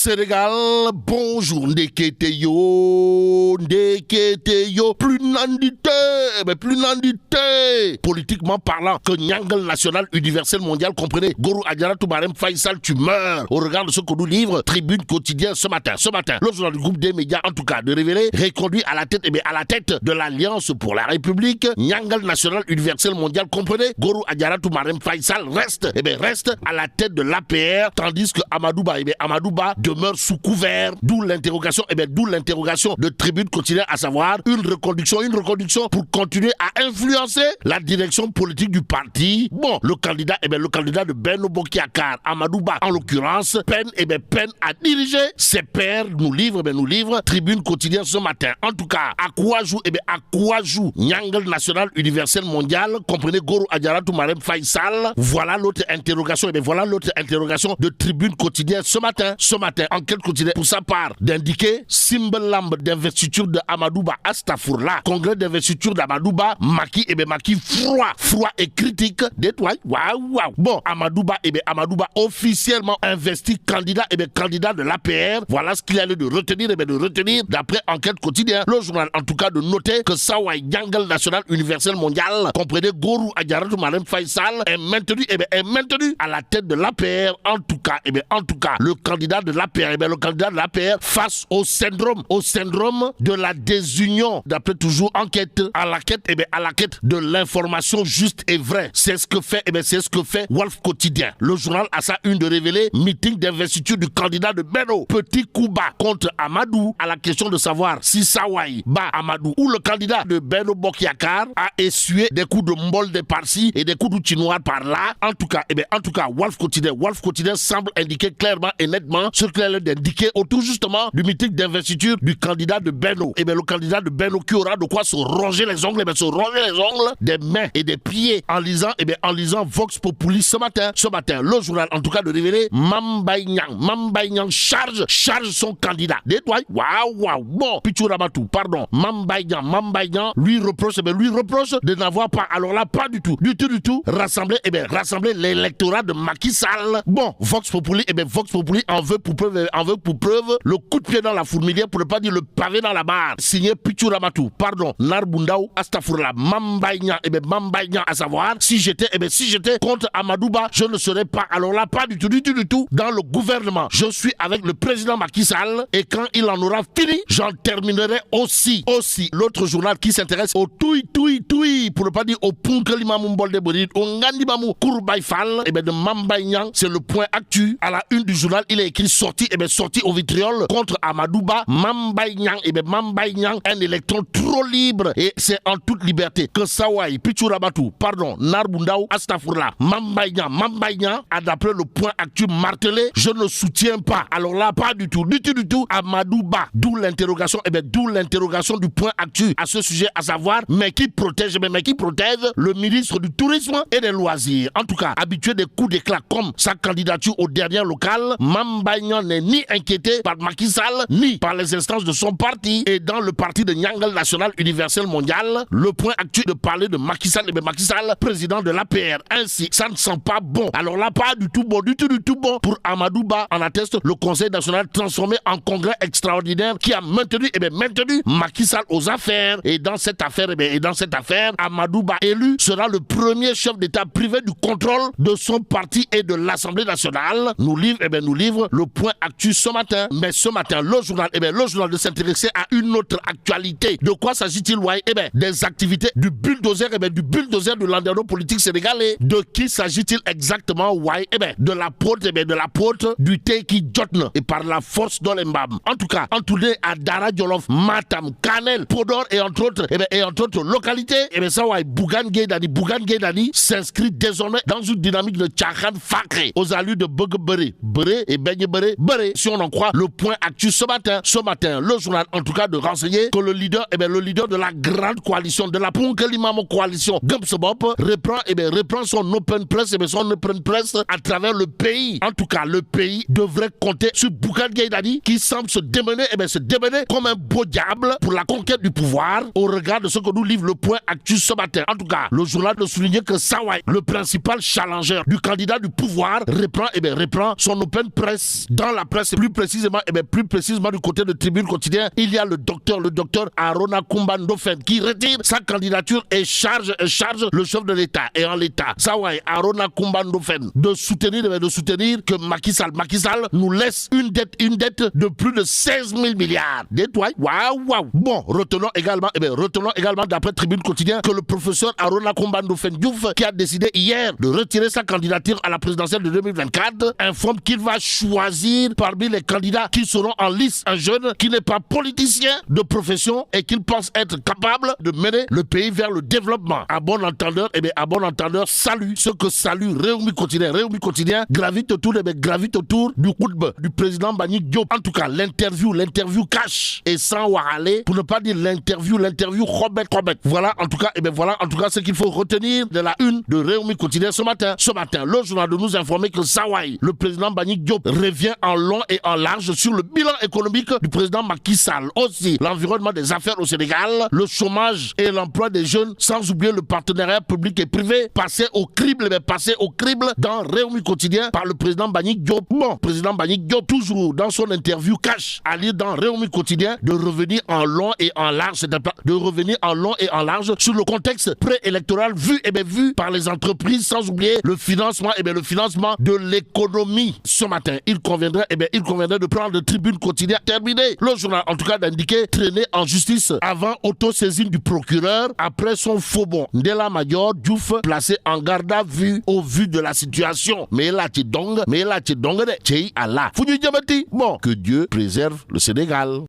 Sénégal, bonjour, Ndeketeyo, plus nandité. Politiquement parlant, que Nyangal National Universel Mondial, comprenez, Gorou Adjara Toumarem Faisal, tu meurs. Au regard de ce que nous livre Tribune Quotidien ce matin, le journal du groupe des médias, en tout cas, de révéler, reconduit à la tête de l'Alliance pour la République, Nyangal National Universel Mondial, comprenez, Gorou Adjara Toumarem Faisal reste à la tête de l'APR, tandis que Amadouba demeure sous couvert, d'où l'interrogation de Tribune Quotidien, à savoir une reconduction pour continuer à influencer la direction politique du parti. Bon, le candidat de Benno Bokk Yakaar, Amadouba, en l'occurrence, peine à diriger ses pairs, nous livre Tribune Quotidien ce matin. En tout cas, à quoi joue Nyangal National Universel Mondial, comprenez Gorou Adjara Toumarem Faisal. Voilà l'autre interrogation, de Tribune Quotidien ce matin, enquête quotidienne pour sa part d'indiquer Simbalamb d'investiture de Amadouba Astafourla, congrès d'investiture d'Amadouba, Macky froid et critique d'étoile. Waouh. Bon, Amadouba officiellement investi candidat de l'APR. Voilà ce qu'il allait de retenir d'après enquête quotidienne. Le journal en tout cas de noter que Sawai Nyangal National Universel Mondial, comprenez Gorou Adjara Toumarem Faisal, est maintenu à la tête de l'APR. En tout cas, le candidat de l'APR, face au syndrome de la désunion, d'après toujours enquête, à la quête de l'information juste et vraie. C'est ce que fait Wolf Quotidien. Le journal a sa une de révéler meeting d'investiture du candidat de Benno. Petit coup bas contre Amadou à la question de savoir si Sawai bat Amadou ou le candidat de Benno Bokk Yakaar a essuyé des coups de mbolde par-ci et des coups de chinois par-là. En tout cas, Wolf Quotidien semble indiquer clairement et nettement ce qu'il allait d'indiquer autour justement du meeting d'investiture du candidat de Benno. Le candidat de Benno qui aura de quoi se ronger les ongles, des mains et des pieds en lisant Vox Populi ce matin. Le journal en tout cas de révéler Mambay Niang charge son candidat. Waouh. Bon, Pichou Ramatou, pardon. Mambay Niang lui reproche de n'avoir pas, alors là, pas du tout, rassembler l'électorat de Macky Sall. Bon, Vox Populi en veut pour preuve le coup de pied dans la fourmilière, pour ne pas dire le pavé dans la barre. Signé Pichou Ramatou, pardon, Narbundaou, Astafourla, Mambay Niang, à savoir, si j'étais contre Amadouba, je ne serais pas, alors là, pas du tout, dans le gouvernement. Je suis avec le président Macky Sall, et quand il en aura fini, j'en terminerai aussi. L'autre journal qui s'intéresse au toui, pour ne pas dire au Punkelimamou Mbolde Borid, au Ngandibamou Kourbaïfal, de Mambay Niang, c'est le point actu. À la une du journal, il est écrit sorti au vitriol contre Amadouba, Mambay Niang, un électron trop libre, et c'est en toute liberté que Sawai, Pichou Rabatou, pardon, Narbundaou, Astafourla, Mambay Niang, a d'après le point actu martelé, je ne soutiens pas, alors là, pas du tout, Amadouba, d'où l'interrogation du point actu à ce sujet, à savoir, mais qui protège le ministre du Tourisme et des Loisirs. En tout cas, habitué des coups d'éclat comme sa candidature au dernier local, Mambay Niang n'est ni inquiété par Macky Sall, ni par les instances de son parti. Et dans le parti de Nyangal National Universel Mondial, le point actu de parler de Macky Sall, président de l'APR. Ainsi, ça ne sent pas bon. Alors là, pas du tout bon. Pour Amadouba, en atteste le Conseil national transformé en congrès extraordinaire qui a maintenu Macky Sall aux affaires. Et dans cette affaire, Amadouba élu sera le premier chef d'État privé du contrôle de son parti et de l'Assemblée nationale. Nous livre le point actu ce matin. Mais ce matin, le journal de s'intéresser à une autre actualité. De quoi s'agit-il, des activités du bulldozer, du landerneau politique sénégalais. De qui s'agit-il exactement, de l'apôtre du thé qui jotne et par la force dans les mbam. En tout cas, entouré à Dara Djolof, Matam, Kanel, Podor et entre autres localités, Bougane Gueye Dany s'inscrit désormais dans une dynamique de Tchakhan Fakre aux allures de Bere et Benye Bere. Si on en croit le point actu ce matin, le journal en tout cas de renseigner que le leader de la grande coalition, de la Punkelimamou coalition, Gumsebop, reprend son open press à travers le pays. En tout cas, le pays devrait compter sur Bougane Gueye Dany qui semble se démener comme un beau diable pour la conquête du pouvoir au regard de ce que nous livre le point actu ce matin. En tout cas, le journal de souligner que Sawai, le principal challenger du candidat du pouvoir, reprend son open press dans dans la presse, plus précisément du côté de Tribune Quotidien, il y a le docteur Arona Kumba Ndofène qui retire sa candidature et charge le chef de l'État. Et en l'État, Sawai Arona Kumba Ndofène de soutenir que Macky Sall nous laisse une dette de plus de 16 000 milliards. Waouh. Bon, retenons également d'après Tribune Quotidien que le professeur Arona Kumba Ndofène Diouf, qui a décidé hier de retirer sa candidature à la présidentielle de 2024, informe qu'il va choisir parmi les candidats qui seront en lice un jeune qui n'est pas politicien de profession et qu'il pense être capable de mener le pays vers le développement. À bon entendeur, salue ce que salue Réumi Quotidien gravite autour du khutba du président Mbagnick Diop. En tout cas, l'interview cash et sans warale, pour ne pas dire l'interview Robert. Voilà en tout cas ce qu'il faut retenir de la une de Réumi Quotidien ce matin. Le journal de nous informer que Sawai, le président Mbagnick Diop, revient en long et en large sur le bilan économique du président Macky Sall. Aussi, l'environnement des affaires au Sénégal, le chômage et l'emploi des jeunes, sans oublier le partenariat public et privé, passé au crible dans Réumi Quotidien par le président Mbagnick Diop. Bon, président Mbagnick Diop, toujours dans son interview cash, à lire dans Réumi Quotidien, de revenir en long et en large sur le contexte préélectoral vu par les entreprises, sans oublier le financement de l'économie. Ce matin, il conviendrait de prendre le Tribune Quotidien terminé. Le journal, en tout cas, d'indiquer traîner en justice avant autosaisine du procureur après son faux bon. Ndella Madior Diouf placé en garde à vue au vu de la situation. Mais là, tu donges de Allah. Bon, que Dieu préserve le Sénégal.